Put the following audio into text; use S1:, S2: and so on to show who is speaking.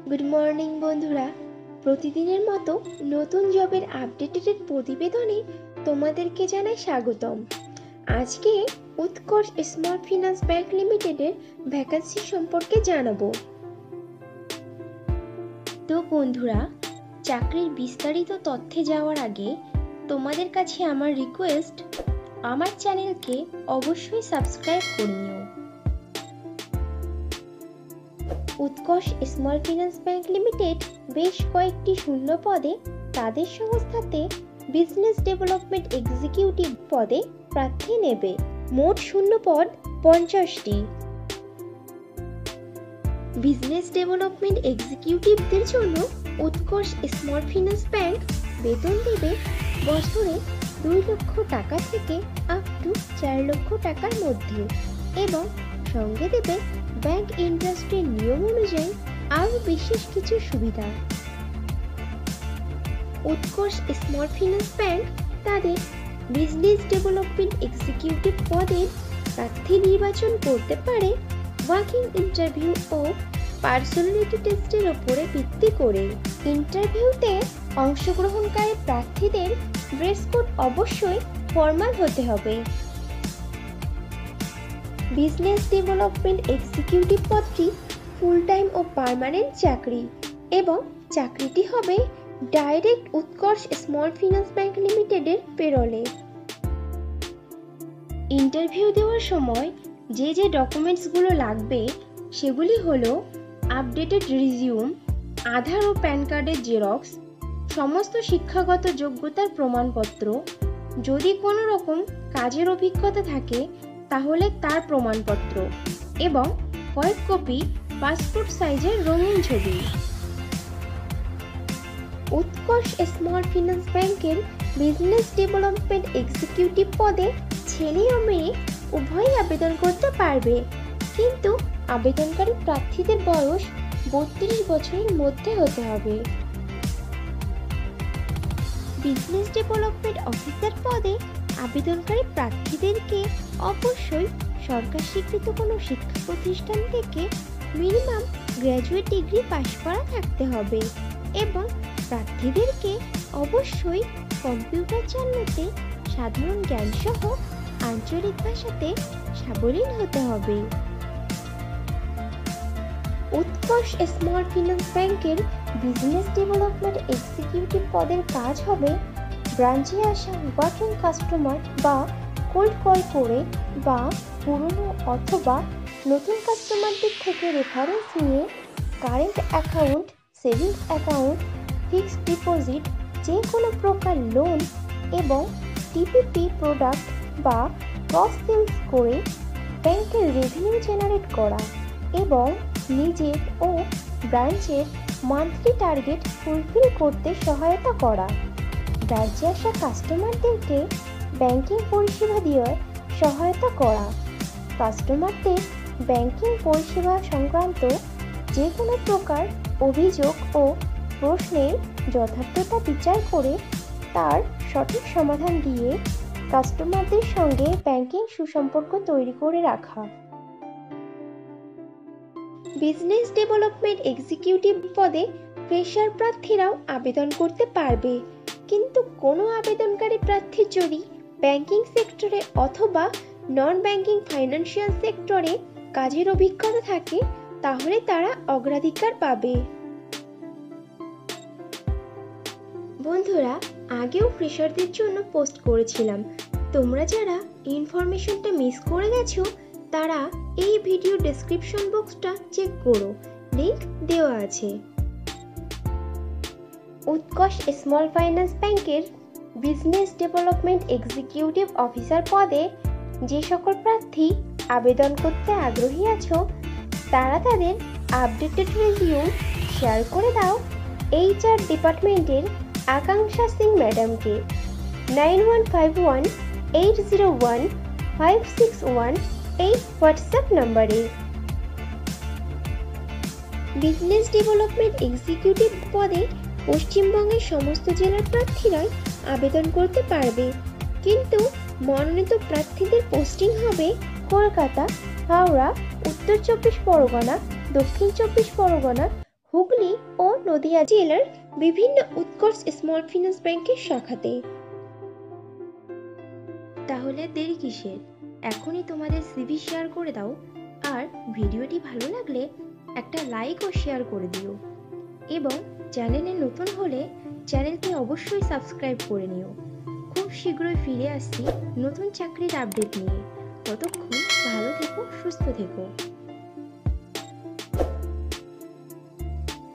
S1: Good morning বন্ধুরা। প্রতিদিনের মতো নতুন জবের আপডেটেড প্রতিবেদনে তোমাদেরকে জানাই স্বাগতম। আজকে উৎকর্ষ স্মল ফিন্যান্স ব্যাংক লিমিটেডের ভ্যাকান্সি সম্পর্কে জানাবো। তো বন্ধুরা, চাকরির বিস্তারিত তথ্যে যাওয়ার আগে তোমাদের কাছে আমার রিকোয়েস্ট, আমার চ্যানেলকে অবশ্যই সাবস্ক্রাইব করে নিও। উৎকর্ষ স্মল ফিন্যান্স ব্যাংক লিমিটেড বেশ কয়েকটি শূন্য পদে তাদের সংস্থাতে বিজনেস ডেভেলপমেন্ট এক্সিকিউটিভ পদে প্রার্থী নেবে। মোট শূন্য পদ 50টি। বিজনেস ডেভেলপমেন্ট এক্সিকিউটিভদের জন্য উৎকর্ষ স্মল ফিন্যান্স ব্যাংক বেতন দেবে বছরে 2 লক্ষ টাকা থেকে আপ টু 4 লক্ষ টাকার মধ্যে, এবং সঙ্গে দেবে ব্যাংক ইন্ডাস্ট্রির নিয়ম অনুযায়ী আরও বিশেষ কিছু সুবিধা। উৎকর্ষ স্মল ফিন্যান্স ব্যাংক তাদের বিজনেস ডেভেলপমেন্ট এক্সিকিউটিভ পদের প্রার্থী নির্বাচন করতে পারে ওয়াকিং ইন্টারভিউ ও পার্সোনালিটি টেস্টের উপরে ভিত্তি করে। ইন্টারভিউতে অংশগ্রহণকারী প্রার্থীদের ড্রেস কোড অবশ্যই ফর্মাল হতে হবে। বিজনেস ডেভেলপমেন্ট এক্সিকিউটিভ পদটি ফুল টাইম ও পার্মানেন্ট চাকরি, এবং চাকরিটি হবে ডাইরেক্ট উৎকর্ষ স্মল ফিন্যান্স ব্যাংক লিমিটেডের পেরোলে। ইন্টারভিউ দেওয়ার সময় যে ডকুমেন্টসগুলো লাগবে সেগুলি হলো আপডেটেড রিজিউম, আধার ও প্যান কার্ডের জেরক্স, সমস্ত শিক্ষাগত যোগ্যতার প্রমাণপত্র, যদি কোনো রকম কাজের অভিজ্ঞতা থাকে তাহলে তার প্রমাণপত্র, এবং কয়েক কপি পাসপোর্ট সাইজের রঙিন ছবি। উৎকর্ষ স্মল ফিন্যান্স ব্যাংকের বিজনেস ডেভেলপমেন্ট এক্সিকিউটিভ পদে ছেলে ও মেয়ে উভয়ই আবেদন করতে পারবে, কিন্তু আবেদনকারী প্রার্থীদের বয়স 32 বছরের মধ্যে হতে হবে। বিজনেস ডেভেলপমেন্ট অফিসার পদে আবেদনকারী প্রার্থীদেরকে অবশ্যই সরকার স্বীকৃত কোনো শিক্ষা প্রতিষ্ঠান থেকে মিনিমাম গ্র্যাজুয়েট ডিগ্রি পাশ করা থাকতে হবে, এবং প্রার্থীদেরকে অবশ্যই কম্পিউটার চালাতে সাধারণ জ্ঞান সহ আঞ্চলিক ভাষাতে সাবলীল হতে হবে। উৎকর্ষ স্মল ফিন্যান্স ব্যাংকের বিজনেস ডেভেলপমেন্ট এক্সিকিউটিভ পদের কাজ হবে ব্রাঞ্চে আসা ওয়াকিং কাস্টমার বা কোল্ড কল করে বা পুরনো অথবা নতুন কাস্টমারদের থেকে রেফারেন্স নিয়ে current account, savings account, fixed deposit, যে কোনো প্রকার লোন এবং টিপিপি প্রোডাক্ট বা ক্রস সেলস করে ব্যাংকের রেভিনিউ জেনারেট করা, এবং নিজের ও ব্রাঞ্চের মান্থলি টার্গেট ফুলফিল করতে সহায়তা করা। ব্রাঞ্চে আসা কাস্টমারদেরকে ব্যাংকিং পরিষেবা দেওয়ার সহায়তা করা। কাস্টমারদের ব্যাংকিং পরিষেবা সংক্রান্ত যে কোনো প্রকার অভিযোগ ও প্রশ্নের যথার্থতা বিচার করে তার সঠিক সমাধান দিয়ে কাস্টমারদের সঙ্গে ব্যাংকিং সুসম্পর্ক তৈরি করে রাখা। বিজনেস ডেভেলপমেন্ট এক্সিকিউটিভ পদে ফ্রেশার প্রার্থীরাও আবেদন করতে পারবে, কিন্তু কোনো আবেদনকারী প্রার্থীর যদি ব্যাংকিং সেক্টরে অথবা নন ব্যাংকিং ফাইন্যান্সিয়াল সেক্টরে কাজের অভিজ্ঞতা থাকে তাহলে তারা অগ্রাধিকার পাবে। বন্ধুরা, আগেও ফ্রেশারদের জন্য পোস্ট করেছিলাম, তোমরা যারা ইনফরমেশনটা মিস করে গেছো তারা এই ভিডিও ডেসক্রিপশন বক্সটা চেক করো, লিংক দেওয়া আছে। উৎকর্ষ স্মল ফাইন্যান্স ব্যাংকের বিজনেস ডেভেলপমেন্ট এক্সিকিউটিভ অফিসার পদে যে সকল প্রার্থী আবেদন করতে আগ্রহী আছো তারা তাদের আপডেটেড রিজিউম শেয়ার করে দাও HR ডিপার্টমেন্টের আকাঙ্ক্ষা সিং ম্যাডামকে 9151801561 এই হোয়াটসঅ্যাপ নম্বরে। বিজনেস ডেভেলপমেন্ট এক্সিকিউটিভ পদে পশ্চিমবঙ্গের সমস্ত জেলার প্রার্থীরাই আবেদন করতে পারবে, কিন্তু মনোনীত প্রার্থীদের পোস্টিং হবে কলকাতা, হাওড়া, উত্তর 24 পরগনা, দক্ষিণ 24 পরগনা, হুগলি ও নদিয়া জেলার বিভিন্ন উৎকর্ষ স্মল ফিন্যান্স ব্যাংকের শাখাতে। তাহলে দেরি কিসের? এখনই তোমাদের সিভি শেয়ার করে দাও, আর ভিডিওটি ভালো লাগলে একটা লাইক ও শেয়ার করে দিও, এবং চ্যানেলে নতুন হলে চ্যানেলকে অবশ্যই সাবস্ক্রাইব করে নিও। খুব শীঘ্রই ফিরে আসছি নতুন চাকরির আপডেট নিয়ে। ততক্ষণ ভালো থেকো, সুস্থ থেকো।